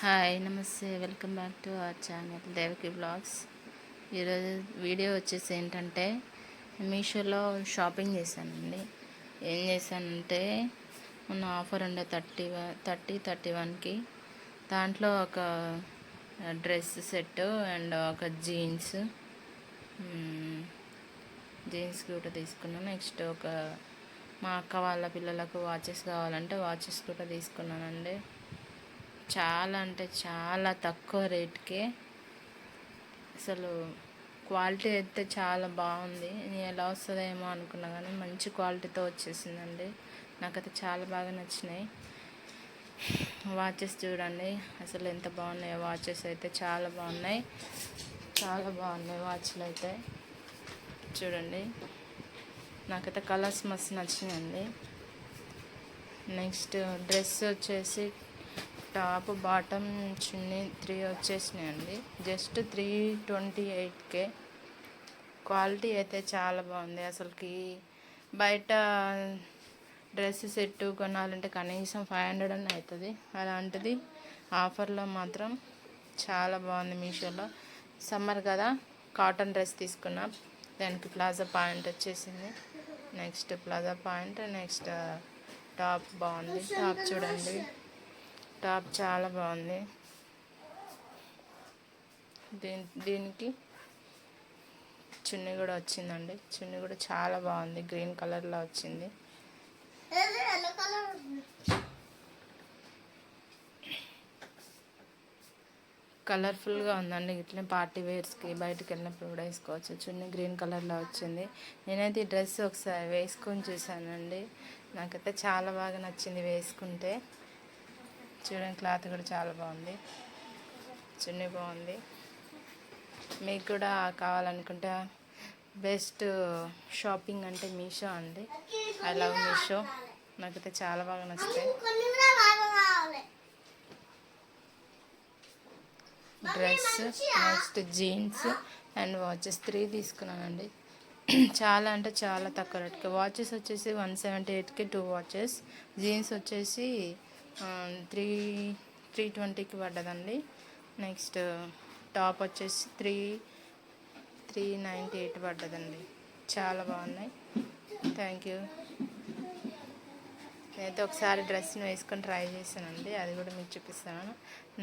Hi నమస్తే, welcome back to our channel Devaki blogs. ఈరోజు video వచ్చేసి ఏంటంటే మీషోలో షాపింగ్ చేశానండి. ఏం చేశానంటే మొన్న ఆఫర్ ఉండే 31కి దాంట్లో ఒక డ్రెస్ సెట్ అండ్ ఒక జీన్స్ కూడా తీసుకున్నాను. నెక్స్ట్ మా అక్క వాళ్ళ పిల్లలకు వాచెస్ కావాలంటే వాచెస్ కూడా తీసుకున్నానండి. చాలా అంటే చాలా తక్కువ రేట్కే, అసలు క్వాలిటీ అయితే చాలా బాగుంది. నేను ఎలా వస్తుందేమో అనుకున్నా కానీ మంచి క్వాలిటీతో వచ్చేసిందండి. నాకైతే చాలా బాగా నచ్చినాయి. వాచెస్ చూడండి అసలు ఎంత బాగున్నాయో. వాచెస్ అయితే చాలా బాగున్నాయి వాచ్లు అయితే చూడండి. నాకైతే కలర్స్ మస్తు నచ్చినాయండి. నెక్స్ట్ డ్రెస్ వచ్చేసి టాప్ బాటమ్ చున్నీ 3 వచ్చేసినాయండి. Just 328K. క్వాలిటీ అయితే చాలా బాగుంది. అసలుకి బయట డ్రెస్ సెట్ కొనాలంటే కనీసం 500 అని అవుతుంది. అలాంటిది ఆఫర్లో మాత్రం చాలా బాగుంది. మీషోలో సమ్మర్ కదా, కాటన్ డ్రెస్ తీసుకున్నా. దానికి ప్లాజా పాయింట్ వచ్చేసింది. Next plaza point, next top బాగుంది. టాప్ చూడండి, టాప్ చాలా బాగుంది. దీనికి చున్నీ కూడా వచ్చిందండి. చున్నీ కూడా చాలా బాగుంది, గ్రీన్ కలర్లో వచ్చింది. కలర్ఫుల్గా ఉందండి. ఇట్లా పార్టీ వేర్స్కి బయటకు వెళ్ళినప్పుడు కూడా వేసుకోవచ్చు. చున్నీ గ్రీన్ కలర్లో వచ్చింది. నేనైతే ఈ డ్రెస్ ఒకసారి వేసుకొని చూసానండి. నాకైతే చాలా బాగా నచ్చింది వేసుకుంటే. చూడండి, క్లాత్ కూడా చాలా బాగుంది, చున్నీ బాగుంది. మీకు కూడా కావాలనుకుంటే బెస్ట్ షాపింగ్ అంటే మీషో అండి. I love Meesho. నాకైతే చాలా బాగా నచ్చుతాయి. Dress, next jeans and watches 3 తీసుకున్నానండి. చాలా అంటే చాలా తక్కువ రేట్కి. వాచెస్ వచ్చేసి 178కి 2 వాచెస్. జీన్స్ వచ్చేసి 320కి పడ్డదండి. నెక్స్ట్ టాప్ వచ్చేసి 398 పడ్డదండి. చాలా బాగున్నాయి. Thank you. నేనైతే ఒకసారి డ్రెస్ని వేసుకొని ట్రై చేశానండి, అది కూడా మీకు చూపిస్తాను.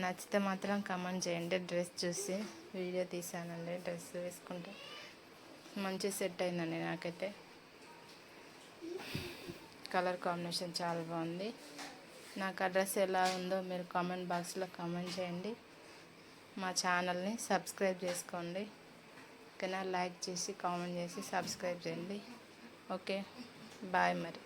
నచ్చితే మాత్రం కమెంట్ చేయండి. డ్రెస్ చూసి వీడియో తీసానండి. డ్రెస్ వేసుకుంటే మంచి సెట్ అయిందండి. నాకైతే కలర్ కాంబినేషన్ చాలా బాగుంది. నాకు ఆ డ్రెస్ ఎలా ఉందో మీరు కామెంట్ బాక్స్లో కామెంట్ చేయండి. మా ఛానల్ని సబ్స్క్రైబ్ చేసుకోండి. ఓకేనా? లైక్ చేసి కామెంట్ చేసి సబ్స్క్రైబ్ చేయండి. ఓకే, బాయ్ మరి.